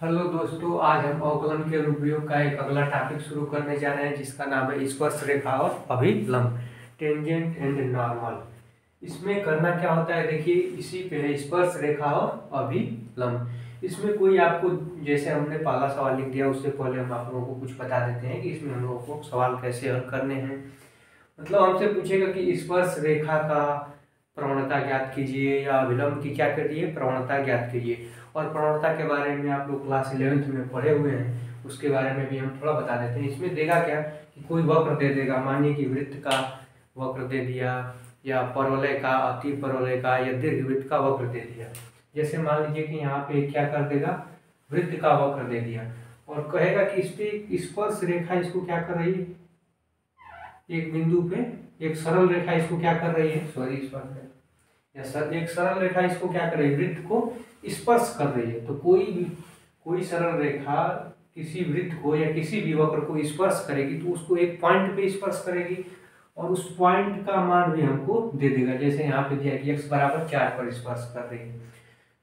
Hello दोस्तों, आज हम अवकलन के अनुप्रयोग का एक अगला टॉपिक शुरू करने जा रहे हैं जिसका नाम है स्पर्श रेखा और अभिलंब, टेंजेंट एंड नॉर्मल। इसमें करना क्या होता है, देखिए इसी पे है स्पर्श रेखा और अभिलंब। इसमें कोई आपको, जैसे हमने पहला सवाल लिख दिया उससे पहले हम आप लोगों को कुछ बता देते हैं कि इसमें हम लोगों को सवाल कैसे हल करने हैं। मतलब हमसे पूछेगा कि स्पर्श रेखा का प्रवणता ज्ञात कीजिए या अभिलंब की क्या करिए, प्रवणता ज्ञात कीजिए। और प्रवणता के बारे में आप लोग क्लास 11th में पढ़े हुए हैं, उसके बारे में भी हम थोड़ा बता देते हैं। इसमें देगा क्या कि कोई वक्र दे देगा, मानिए कि वृत्त का वक्र दे दिया या परवलय का, अति परवलय का या दीर्घवृत्त का वक्र दे दिया। जैसे मान लीजिए कि यहाँ पे क्या कर देगा, वृत्त का वक्र दे दिया और कहेगा कि इस पे स्पर्श रेखा इसको क्या कर रही है, एक बिंदु पे एक सरल रेखा इसको क्या कर रही है, सॉरी स्पर्श या सर एक सरल रेखा इसको क्या कर रही है, वृत्त को स्पर्श कर रही है। तो कोई सरल रेखा किसी वृत्त को या किसी भी वक्र को स्पर्श करेगी तो उसको एक पॉइंट पे स्पर्श करेगी और उस पॉइंट का मान भी हमको दे देगा। जैसे यहाँ पे दिया कि x बराबर 4 पर स्पर्श कर रही है।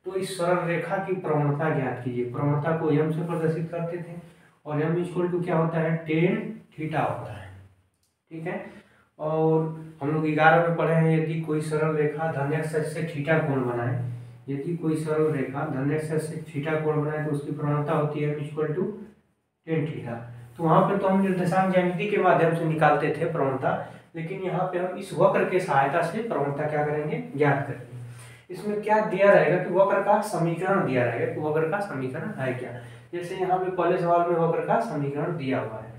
तो इस सरल रेखा की प्रवणता ज्ञात कीजिए। प्रवणता को m से प्रदर्शित करते थे और m इक्वल टू क्या होता है, tan थीटा होता है। ठीक है, और हम लोग 11 में पढ़े हैं, यदि कोई सरल रेखा धन x अक्ष से थीटा कोण बनाए, यदि कोई सरल रेखा धन x अक्ष से थीटा कोण बनाए तो उसकी प्रवणता होती है इक्वल टू tan थीटा। तो वहां पर तो हम निर्देशांक ज्यामिति के माध्यम से निकालते थे प्रवणता, लेकिन यहाँ पे हम इस वक्र के सहायता से प्रवणता क्या करेंगे, ज्ञात करेंगे। इसमें क्या दिया रहेगा कि वक्र का समीकरण दिया रहेगा कि वक्र का समीकरण है क्या। जैसे यहाँ पे पहले सवाल में वक्र का समीकरण दिया हुआ है,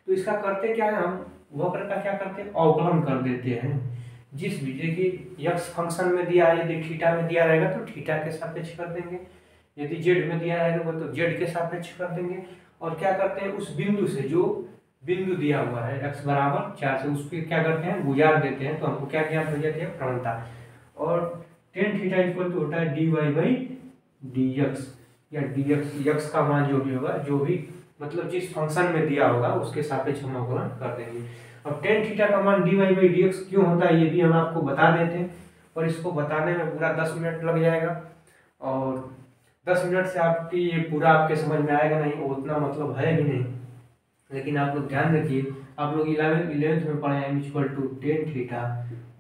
तो इसका करते क्या है, हम वक्र का क्या करते हैं, अवकलन कर देते हैं। जिस भी देखिए x फंक्शन में दिया है, यदि थीटा में दिया रहेगा तो थीटा के सापेक्ष कर देंगे, यदि z में दिया रहेगा तो z के सापेक्ष कर देंगे। और क्या करते हैं, उस बिंदु से, जो बिंदु दिया हुआ है x बराबर 4 से, उस पर क्या करते हैं, गुजार देते हैं। तो हमको क्या ज्ञात हो जाती है, प्रवणता। और tan थीटा इक्वल टू होता है dy बाई dx या dx, x का मान जो भी होगा, जो भी मतलब जिस फंक्शन में दिया होगा उसके सापेक्ष हम अवकलन कर देंगे। अब tan थीटा का मान dy बाई dx क्यों होता है ये भी हम आपको बता देते हैं, और इसको बताने में पूरा 10 मिनट लग जाएगा। और 10 मिनट से आपकी ये पूरा आपके समझ में आएगा नहीं, उतना मतलब है भी नहीं। लेकिन आप लोग ध्यान रखिए, आप लोग 11th में पढ़े हैं इक्वल टू tan थीटा,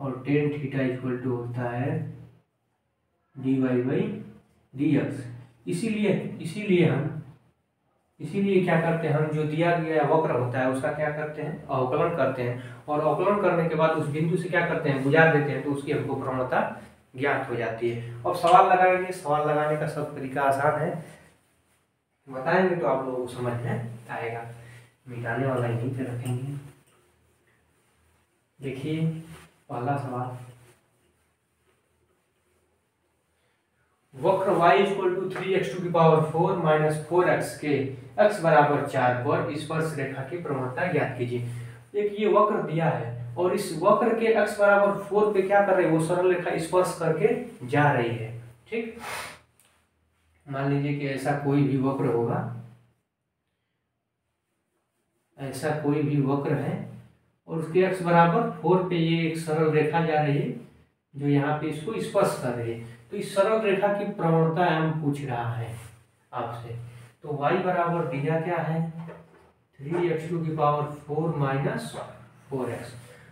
और tan थीटा इक्वल टू होता है dy बाई dx। इसीलिए क्या करते हैं, हम जो दिया गया वक्र होता है उसका क्या करते हैं, अवकलन करते हैं। और अवकलन करने के बाद उस बिंदु से क्या करते हैं, गुजार देते हैं, तो उसकी हमको प्रवणता ज्ञात हो जाती है। अब सवाल लगाएंगे, सवाल लगाने का सब तरीका आसान है, बताएंगे तो आप लोगों को समझ में आएगा। मिटाने वाला यहीं पे रखेंगे। देखिए पहला सवाल, वक्र y equal to 3x to की पावर 4 माइनस 4x के x बराबर 4 पर स्पर्श रेखा की प्रवणता ज्ञात कीजिए। एक ये वक्र दिया है और इस वक्र के x बराबर 4 पे क्या कर रही है, वो सरल रेखा स्पर्श करके जा रही है। ठीक, मान लीजिए कि ऐसा कोई भी वक्र होगा, ऐसा कोई भी वक्र है और उसके x बराबर 4 पे ये एक सरल रेखा जा रही है जो यहाँ पे इसको स्पर्श कर रही है। तो इस सरल रेखा की प्रवणता हम पूछ रहा है आपसे। तो y बराबर दिया क्या है, 3x टू की पावर 4 माइनस 4x।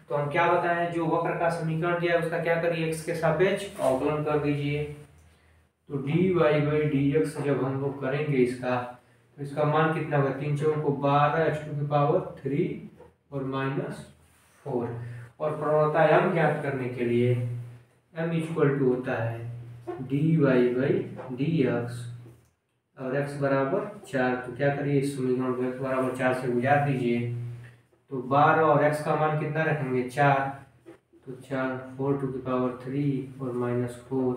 तो हम क्या बताएं, जो वक्र का समीकरण दिया है उसका क्या करिए, x के सापेक्ष अवकलन कर दीजिए। तो dy बाई dx जब हम लोग करेंगे इसका, तो इसका मान कितना होगा, 3 चौको 12 x टू की पावर 3 और माइनस 4। और प्रवणता m ज्ञात करने के लिए m इक्वल टू होता है dy बाई dx और x बराबर 4। तो क्या करिए, इस समीकरण को x बराबर 4 से गुजार दीजिए। तो 12 और x का मान कितना रखेंगे, 4। तो 4 4 टू की पावर 3 और माइनस 4,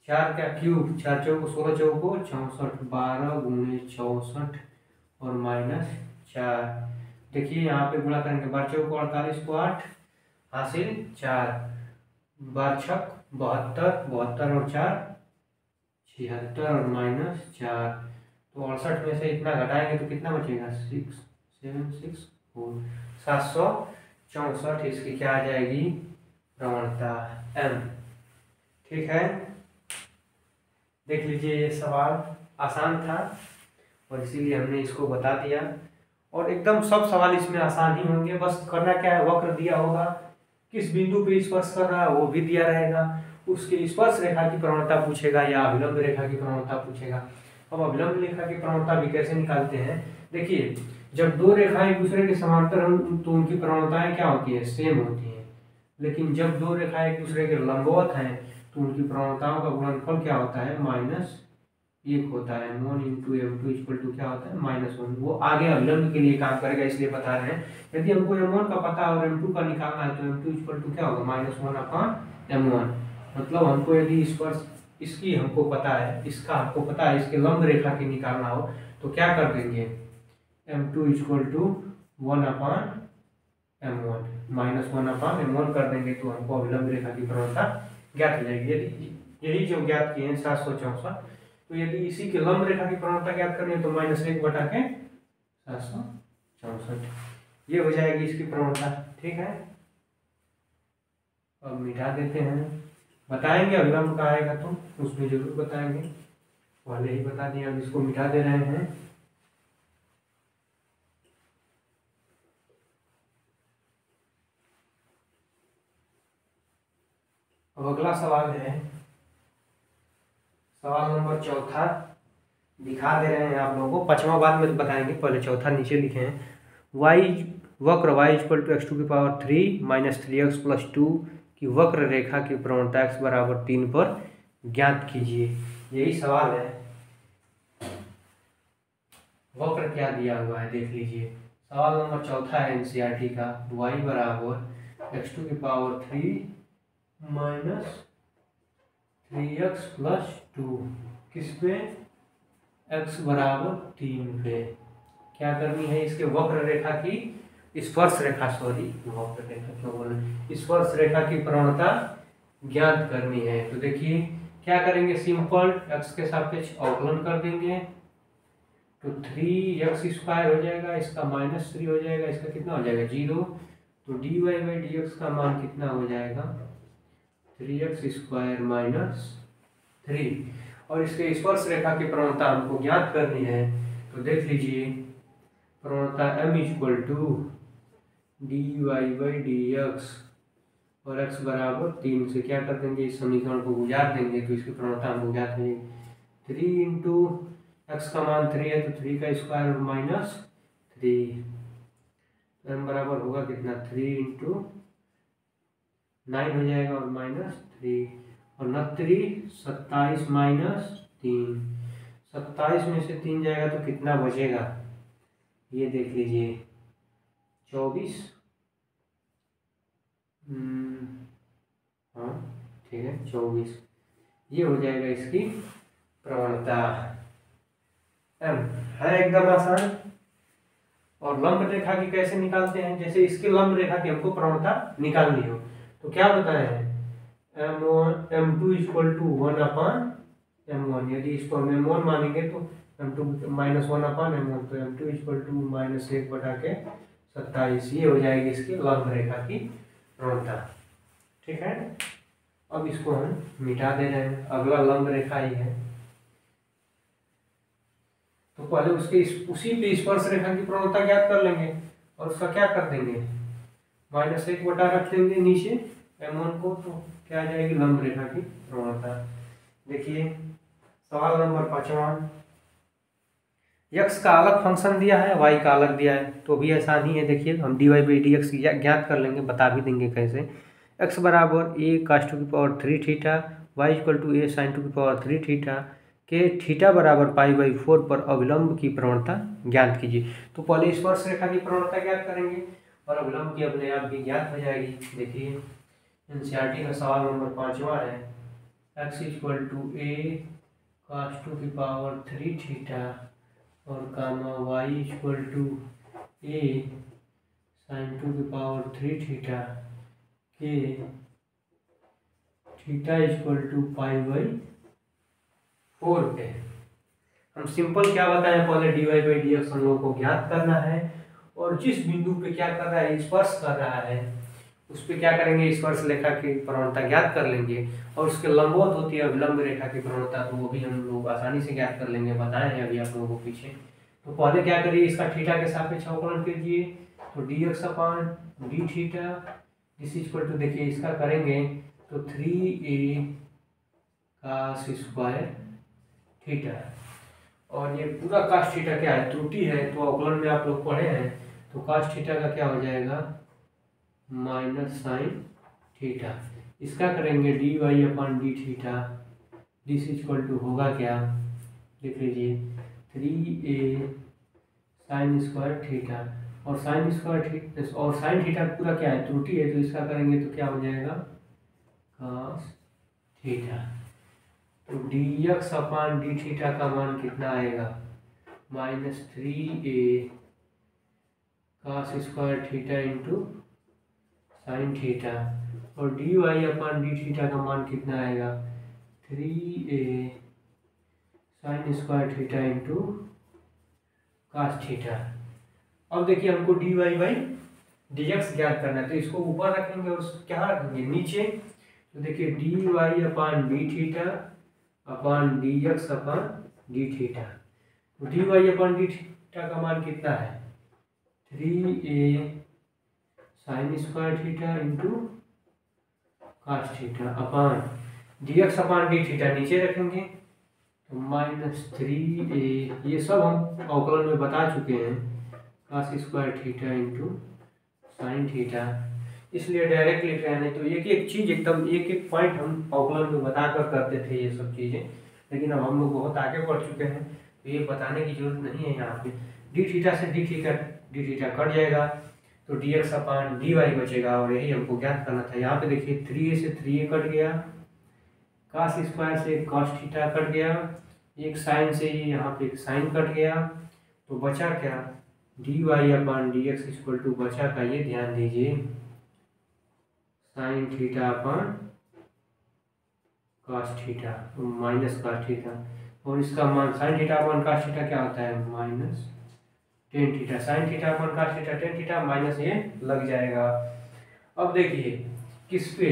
4 का क्यूब, 4 चौको 16 चौको 64, 12 गुणे 64 और माइनस 4। देखिए यहाँ पे गुणा करेंगे, 12 चौको 48 को 8 हासिल 4, 12 छक 72, 72 और 4 76 और माइनस 4। तो 68 में से इतना घटाएंगे तो कितना बचेगा, 6 7 6 4 764। इसकी क्या आ जाएगी, प्रवणता m। ठीक है, देख लीजिए ये सवाल आसान था। और इसीलिए हमने इसको बता दिया। और एकदम सब सवाल इसमें आसान ही होंगे, बस करना क्या है, वक्र दिया होगा, किस बिंदु पे स्पर्श कर रहा है वो भी दिया रहेगा, उसके स्पर्श रेखा की प्रवणता पूछेगा या अभिलंब रेखा की प्रवणता पूछेगा। अब अभिलंब रेखा की प्रवणता भी कैसे निकालते हैं, देखिए जब दो रेखाएं एक दूसरे के समांतर हों तो उनकी प्रवणताएं क्या होती है, सेम होती हैं। लेकिन जब दो रेखाएं एक दूसरे के लंबवत हैं तो उनकी प्रवणताओं का गुणनफल क्या होता है, -1 होता है। m1 × m2 इक्वल टू क्या होता है, -1। वो आगे अभिलंब के लिए काम करेगा इसलिए बता रहे हैं। यदि हमको m1 का पता और m2 का निकालना है तो m2 इक्वल टू क्या होगा, -1/m1। मतलब हमको यदि स्पर्श इसकी हमको पता है, इसका हमको पता है, इसके लंब रेखा की निकालना हो तो क्या कर देंगे, m2 equal to 1/m1 -1/m1 कर देंगे तो हमको अभिलंब रेखा की प्रवणता ज्ञात हो जाएगी। यही जो ज्ञात किए हैं 764, तो यदि इसी के लंब रेखा की प्रवणता ज्ञात करनी है तो -1/764 ये हो जाएगी इसकी प्रवणता। ठीक है, अब मिटा देते हैं, बताएंगे अभिलंब का आएगा तो उसमें जरूर बताएंगे, पहले ही बता दिया, अब इसको मिटा दे रहे हैं। अब अगला सवाल है सवाल नंबर 4 दिखा दे रहे हैं आप लोगों को, 5वां बाद में बताएंगे, पहले 4 नीचे लिखे हैं। वक्र y = x⁴ - 3x + 2 की वक्र रेखा की प्रवणता x = 3 पर ज्ञात कीजिए। यही सवाल है, वक्र क्या दिया हुआ है देख लीजिए। सवाल नंबर 4 है एनसीईआरटी का, y = x⁴ - 3x + 2 किस पे, x = 3 पे। क्या करनी है, इसके वक्र रेखा की स्पर्श रेखा, वक्र रेखा क्यों बोले, स्पर्श रेखा की प्रवणता ज्ञात करनी है। तो देखिए क्या करेंगे, सिंपल x के सापेक्ष अवकलन कर देंगे तो 3x² हो जाएगा, इसका -3 हो जाएगा, इसका कितना हो जाएगा 0, तो dy/dx का मान कितना हो जाएगा 3x² - 3। और इसके स्पर्श रेखा की प्रवणता हमको ज्ञात करनी है, तो देख लीजिए प्रवणता m = dy/dx और x = 3 से क्या कर देंगे, इस समीकरण को गुजार देंगे तो इसकी प्रवणता हमको ज्ञात हो जाएगी। 3 × x का मान 3 है तो 3 का स्क्वायर -3, m बराबर होगा कितना, 3 × 9 हो जाएगा और -3 और 29 27 - 3, 27 में से 3 जाएगा तो कितना बचेगा, ये देख लीजिए 24। हाँ ठीक है 24, ये हो जाएगा इसकी प्रवणता। m है एकदम आसान। और लंब रेखा की कैसे निकालते हैं, जैसे इसके लंब रेखा की हमको प्रवणता निकालनी हो तो क्या बताए हैं, m2 = 1/m1। यदि इसको हम m1 मानेंगे तो m2 -1/m1, तो m2 = -1/27, ये हो जाएगी इसकी लंब रेखा की प्रवणता। ठीक है, अब इसको हम मिटा दे रहे हैं, अगला लंब रेखा ही है तो पहले उसके उसी पे स्पर्श रेखा की प्रवणता ज्ञात कर लेंगे और उसका क्या कर देंगे, -1 रख देंगे नीचे m1 को, तो क्या आ जाएगी लंब रेखा की प्रवणता। देखिए सवाल नंबर 5, x का अलग फंक्शन दिया है, y का अलग दिया है, तो भी आसान ही है। देखिए हम dy/dx ज्ञात कर लेंगे, बता भी देंगे कैसे। x = a cos⁴ y = a sin⁴ के थीटा = π/4 पर अभिलंब की प्रवणता ज्ञात कीजिए। तो पहले स्पर्श रेखा की प्रवणता ज्ञात करेंगे और अभिलंब की अपने आप भी ज्ञात हो जाएगी। देखिए एनसीईआरटी का सवाल नंबर 5 है, x = a cos⁴ और कामा y = a sin⁴ के थीटा = π/4 पे। हम सिंपल क्या बताएं, पहले dy/dx हम लोगों को ज्ञात करना है और जिस बिंदु पे क्या कर रहा है, स्पर्श कर रहा है, उस पे क्या करेंगे, स्पर्श रेखा की प्रवणता ज्ञात कर लेंगे और उसके लंबवत होती है अभिलंब रेखा की प्रवणता, तो वो भी हम लोग आसानी से ज्ञात कर लेंगे, बताए हैं अभी आप लोगों को पीछे। तो पहले क्या करिए, इसका थीटा के सापेक्ष अवकलन कीजिए। तो dx upon d theta this equal to, देखिए इसका करेंगे तो 3a cos स्क्वायर थीटा, और ये पूरा cos थीटा क्या है, त्रुटि है, तो अवकलन में आप लोग पढ़े हैं, तो cos थीटा का क्या हो जाएगा माइनस साइन थीटा। इसका करेंगे dy upon d theta this equal to होगा क्या, देख लीजिए 3a साइन स्क्वायर थीटा, और साइन स्क्वायर थीटा और साइन थीटा पूरा क्या है त्रुटि है, तो इसका करेंगे तो क्या हो जाएगा cos थीटा। तो dx अपान डी थीटा का मान कितना आएगा minus 3a cos square theta into sine theta, और dy अपान डी थीटा का मान कितना आएगा 3a sine square theta into cos theta. अब देखिए हमको dy बाई dx ज्ञात करना है, तो इसको ऊपर रखेंगे और क्या रखेंगे नीचे। तो देखिए dy upon d theta upon dx upon d theta. तो dy अपान डी थीटा का मान कितना है 3a sine square theta into cos theta upon dx upon d theta नीचे रखेंगे तो माइनस 3a, ये सब हम अवकलन में बता चुके हैं, cos square theta into sine theta, इसलिए डायरेक्ट लिख रहे हैं। तो एक एक चीज़ एकदम एक एक पॉइंट हम अवकलन में बताकर करते थे ये सब चीज़ें, लेकिन अब हम लोग बहुत आगे बढ़ चुके हैं तो ये बताने की जरूरत नहीं है। यहाँ पे डी थीटा से डी थीटा कट जाएगा तो dx अपान dy बचेगा, और यही हमको ज्ञात करना था। यहाँ पे देखिए 3a से 3a कट गया, cos स्क्वायर से cos थीटा कट गया, एक साइन से ही यहाँ पे एक साइन कट गया, तो बचा क्या dy upon dx equal to बचा का, ये ध्यान दीजिए sine theta upon cos theta तो माइनस cos थीटा, और इसका मान sine theta upon cos theta क्या होता है minus tan theta, sine theta upon cos theta tan theta minus ये लग जाएगा। अब देखिए किस पे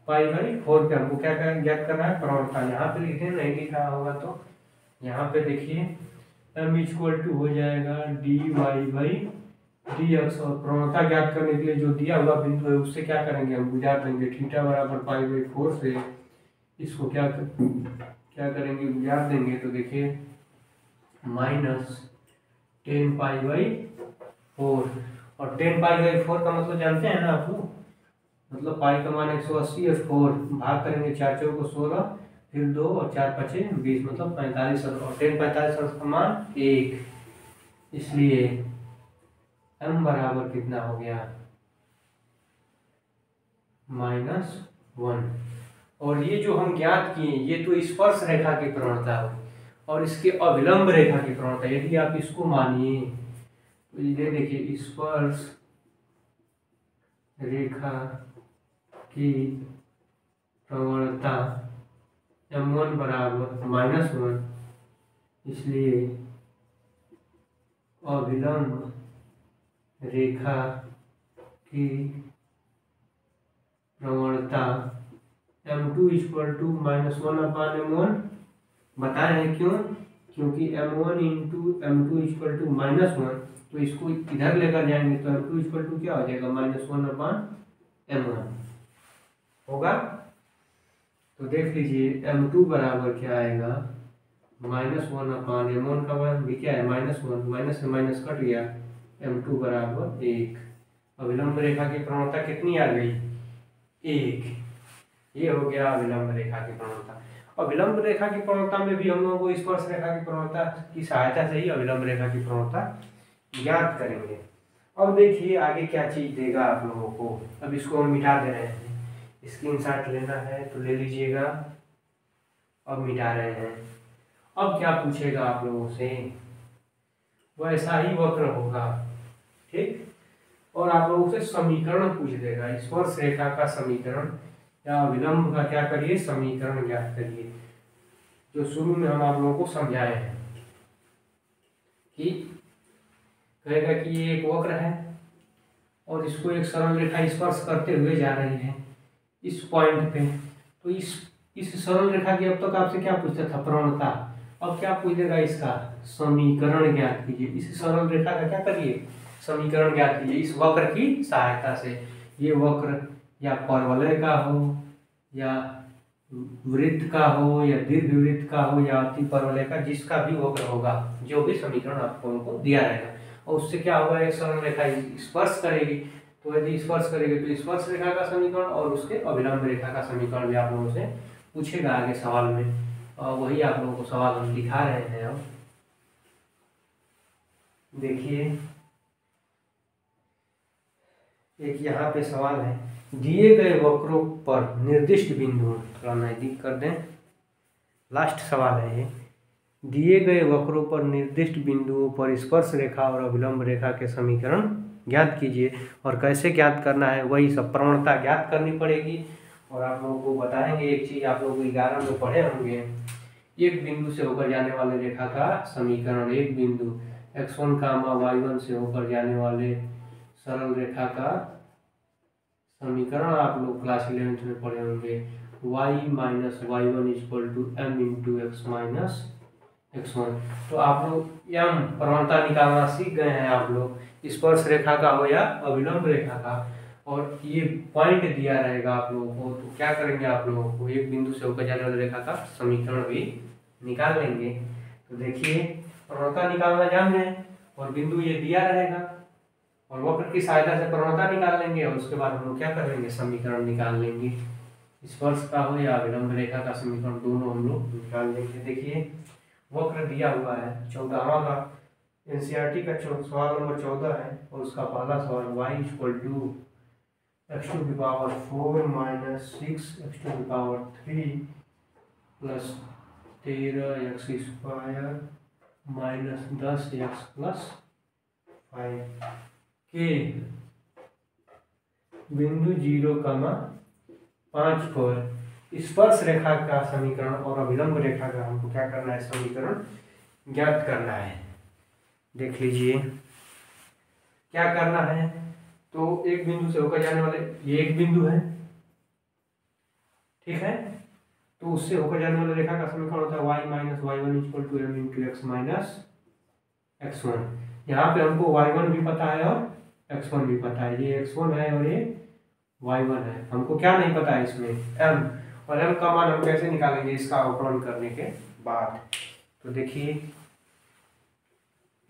पाई बाई 4 पे हमको क्या ज्ञात करना है प्रवणता, यहाँ पे लिखते हैं नहीं लिखा होगा तो यहाँ पे देखिए m इक्वल टू हो जाएगा dy बाई dx, और प्रवणता ज्ञात करने के लिए जो दिया हुआ बिंदु है उससे क्या करेंगे हम गुजार देंगे, थीटा बराबर पाई बाई 4 से इसको क्या करेंगे गुजार देंगे। तो देखिए माइनस 10 पाई बाई 4, और 10 पाई बाई 4 का मतलब जानते हैं ना आप लोग, मतलब पाई का मान 180 और 4 भाग करेंगे 4 चौको 16, फिर 2 और 4 पचे 20 मतलब 45, और 10 45 का मान 1, इसलिए m बराबर कितना हो गया -1। और ये जो हम ज्ञात किए ये तो स्पर्श रेखा की प्रवणता हुई, और इसके अविलंब रेखा की प्रवणता, यदि आप इसको मानिए तो ये देखिए स्पर्श रेखा की प्रवणता m1 बराबर -1, इसलिए अविलंब रेखा की प्रवणता m2 equal to -1 upon m1, बताए हैं क्यों, क्योंकि m1 into m2 equal to -1, तो इसको इधर लेकर जाएंगे तो m2 इक्वल टू क्या हो जाएगा -1 अपान m1 होगा। तो देख लीजिए m2 बराबर क्या आएगा -1 अपान m1 का मान भी क्या है -1, माइनस से माइनस कट गया, m2 बराबर 1। अविलंब रेखा की प्रवणता कितनी आ गई 1, ये हो गया अविलंब रेखा की प्रवणता। अविलंब रेखा की प्रवणता में भी हम लोगों को स्पर्श रेखा की प्रवणता की सहायता से ही अविलंब रेखा की प्रवणता ज्ञात करेंगे। अब देखिए आगे क्या चीज देगा आप लोगों को, अब इसको हम मिटा दे रहे हैं, स्क्रीनशॉट लेना है तो ले लीजिएगा, अब मिटा रहे हैं। अब क्या पूछेगा आप लोगों से, वैसा ही वक्र होगा ठीक, और आप लोगों से समीकरण पूछ देगा, स्पर्श रेखा का समीकरण या विलंब का क्या करिए समीकरण ज्ञात करिए, जो शुरू में हम आप लोगों को समझाए हैं कि कहेगा कि ये एक वक्र है और इसको एक सरल रेखा स्पर्श करते हुए जा रही है इस पॉइंट पे, तो इस सरल रेखा की अब तक आपसे क्या पूछता था प्रवणता, अब क्या पूछेगा, इसका समीकरण ज्ञात कीजिए। इस सरल रेखा का क्या करिए, समीकरण ज्ञात कीजिए इस वक्र की सहायता से। ये वक्र या परवलय का हो या वृत्त का हो या दीर्घवृत्त का हो या अति परवलय का, जिसका भी वक्र होगा, जो भी समीकरण आपको उनको दिया रहेगा, और उससे क्या होगा, एक सरल रेखा स्पर्श करेगी। तो यदि स्पर्श करेगी तो स्पर्श रेखा का समीकरण और उसके अभिलंब रेखा का समीकरण भी आप लोगों से पूछेगा आगे सवाल में, और वही आप लोगों को सवाल हम दिखा रहे हैं। अब देखिए, एक यहाँ पे सवाल है, दिए गए वक्रों पर निर्दिष्ट बिंदु, थोड़ा नजदीक कर दें, लास्ट सवाल है ये। दिए गए वक्रों पर निर्दिष्ट बिंदुओं पर स्पर्श रेखा और अभिलंब रेखा के समीकरण ज्ञात कीजिए। और कैसे ज्ञात करना है, वही सब प्रवणता ज्ञात करनी पड़ेगी। और आप लोगों को बताएंगे एक चीज, आप लोग 11 में पढ़े होंगे, एक बिंदु से होकर जाने वाले रेखा का समीकरण, एक बिंदु x1, y1 से होकर जाने वाले सरल रेखा का समीकरण आप लोग क्लास 11th में पढ़े होंगे, y minus y1 equal to m into x minus x1। तो आप लोग m प्रवणता निकालना सीख गए हैं आप लोग, स्पर्श रेखा का हो या अभिलंब रेखा का, और ये पॉइंट दिया रहेगा आप लोगों को। तो क्या करेंगे, आप लोगों को एक बिंदु से होकर जाने वाली रेखा का समीकरण भी निकाल लेंगे। तो देखिए, प्रवणता निकालना जान रहे हैं, और बिंदु ये दिया रहेगा, और वक्र की सहायता से प्रवणता निकाल लेंगे, और उसके बाद हम लोग क्या कर लेंगे, समीकरण निकाल लेंगे। स्पर्श का हो या अभिलंब रेखा का समीकरण दोनों हम लोग निकाल लेंगे। देखिए, वक्र दिया हुआ है 14वां का, एनसीईआरटी का सवाल नंबर 14 है, और उसका पहला सवाल y equal to x to की पावर 4 माइनस 6 x टू की power 3 plus 13x square minus 10x plus 5 के बिंदु 0,5 पर स्पर्श रेखा का समीकरण और अभिलंब रेखा का हमको क्या करना है, समीकरण ज्ञात करना है। देख लीजिए क्या करना है। तो एक बिंदु से होकर जाने वाले, ये एक बिंदु है, ठीक है, तो उससे होकर जाने वाले रेखा का समीकरण होता है y minus y1 equal to m into x minus x1। यहाँ पे हमको y1 भी पता है और x1 भी पता है, ये x1 है और ये y1 है। हमको क्या नहीं पता है इसमें, m, और m का मान हम कैसे निकालेंगे, इसका अवकलन करने के बाद। तो देखिए,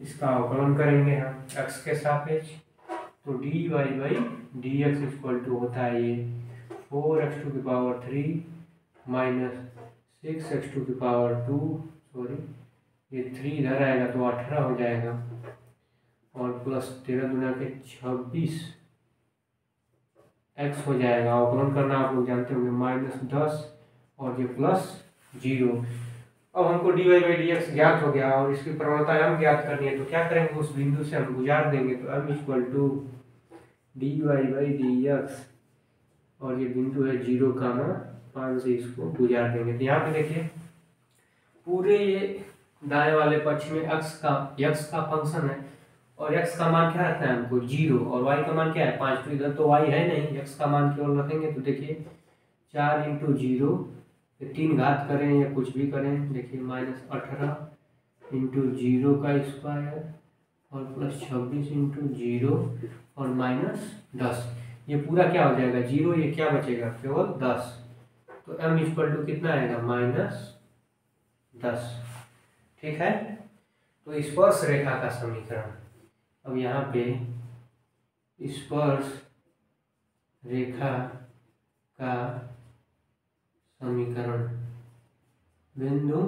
इसका अवकलन करेंगे हम x के सापेक्ष, तो dy by dx equal to होता है ये 4x टू की पावर 3 माइनस 6x टू की पावर 2, सॉरी ये 3 इधर आएगा तो 18 हो जाएगा, और प्लस 13 दुना के 26 x हो जाएगा। अवकलन करना आप लोग जानते होंगे, माइनस 10 और ये प्लस 0। अब हमको dy बाई dx ज्ञात हो गया, और इसकी प्रवणता हम ज्ञात करनी है। तो क्या करेंगे, उस बिंदु से हम गुजार देंगे, तो m equal to dy by dx, और ये बिंदु है 0,5 से इसको गुजार देंगे। तो यहाँ पे देखिए, पूरे ये दाएं वाले पक्ष में x का फंक्शन है, और x का मान क्या रखना है हमको, 0, और y का मान क्या है 5। तो इधर तो y है नहीं, x का मान केवल रखेंगे। तो देखिए 4 इंटू 0, 3 घात करें या कुछ भी करें, देखिए माइनस 18 इंटू 0 का स्क्वायर और प्लस 26 इंटू 0 और माइनस 10, ये पूरा क्या हो जाएगा 0, ये क्या बचेगा केवल 10। तो m इक्वल टू कितना आएगा, माइनस 10, ठीक है। तो स्पर्श रेखा का समीकरण, अब यहाँ पे स्पर्श रेखा का समीकरण बिंदु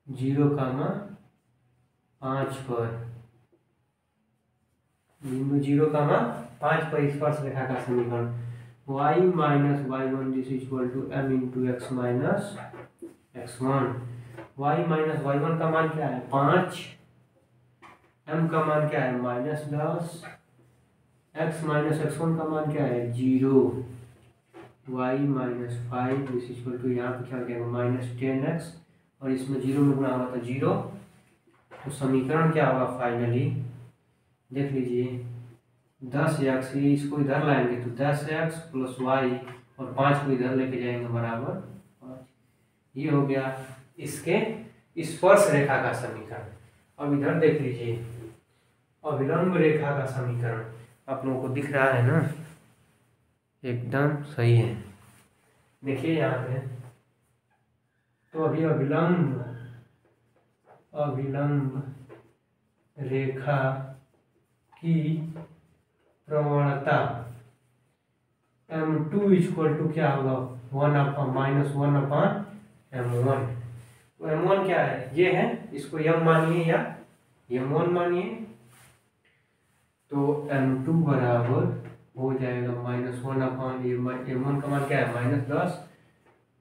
0,5 पर, बिंदु 0,5 पर स्पर्श रेखा का समीकरण y minus y1 this equal to m into x minus x1। y minus y1 का मान क्या है 5, m का मान क्या है माइनस 10, x माइनस x1 का मान क्या है 0, y minus 5 this equal to, यहाँ पे क्या हो जाएगा माइनस 10x, और इसमें 0 में गुणा हुआ था 0। तो समीकरण क्या होगा फाइनली, देख लीजिए 10x, ये इसको इधर लाएंगे तो 10x प्लस y, और 5 को इधर लेके जाएंगे बराबर 5। ये हो गया इसके स्पर्श रेखा का समीकरण। अब इधर देख लीजिए, अभिलंब रेखा का समीकरण आप लोगों को दिख रहा है ना, एकदम सही है। देखिए यहाँ पे, तो अभी अभिलंब रेखा की प्रवणता M2 इक्वल टू क्या होगा, 1/-1/M1। तो M1 क्या है, ये है, इसको M मानिए या M1 मानिए। तो M2 बराबर हो जाएगा -1/M1 का मान क्या है, -10,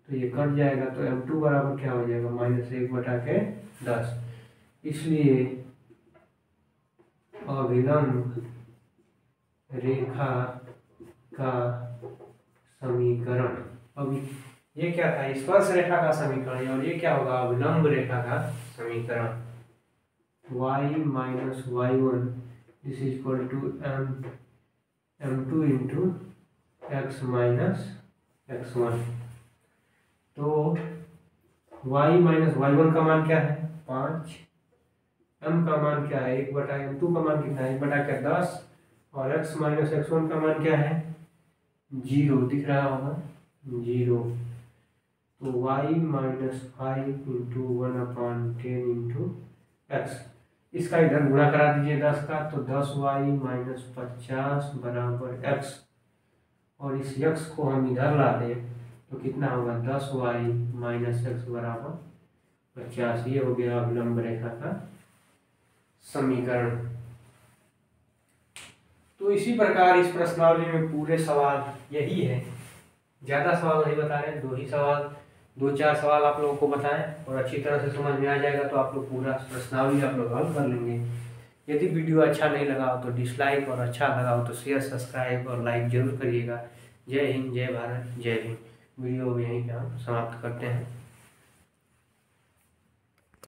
तो ये कट जाएगा, तो M2 बराबर क्या हो जाएगा, -1/10। इसलिए अभिलंब रेखा का समीकरण, अभी ये क्या था, स्पर्श रेखा का समीकरण, और ये क्या होगा, अभिलंब रेखा का समीकरण। y-y1 this is equal to M2 into x minus x1। तो y-y1 का मान क्या है, 5, m का मान क्या है, 1/M2 का मान कितना है, 1/10, और x माइनस x1 का मान क्या है, 0 दिख रहा होगा, 0। तो y-5 इंटू 1/10 इंटू x, इसका इधर गुणा करा दीजिए 10 का, तो 10y-50 बराबर x, और इस x को हम इधर ला दें तो कितना होगा, 10y-x बराबर 50। ये हो गया अभिलंब रेखा का समीकरण। तो इसी प्रकार इस प्रश्नावली में पूरे सवाल यही है, ज़्यादा सवाल नहीं बता रहे, 2 ही सवाल, 2-4 सवाल आप लोगों को बताएं, और अच्छी तरह से समझ में आ जाएगा तो आप लोग पूरा प्रश्नावली आप लोग हल कर लेंगे। यदि वीडियो अच्छा नहीं लगा हो तो डिसलाइक, और अच्छा लगा हो तो शेयर, सब्सक्राइब और लाइक जरूर करिएगा। जय हिंद, जय भारत, जय भीम। वीडियो यहीं पे हम समाप्त करते हैं।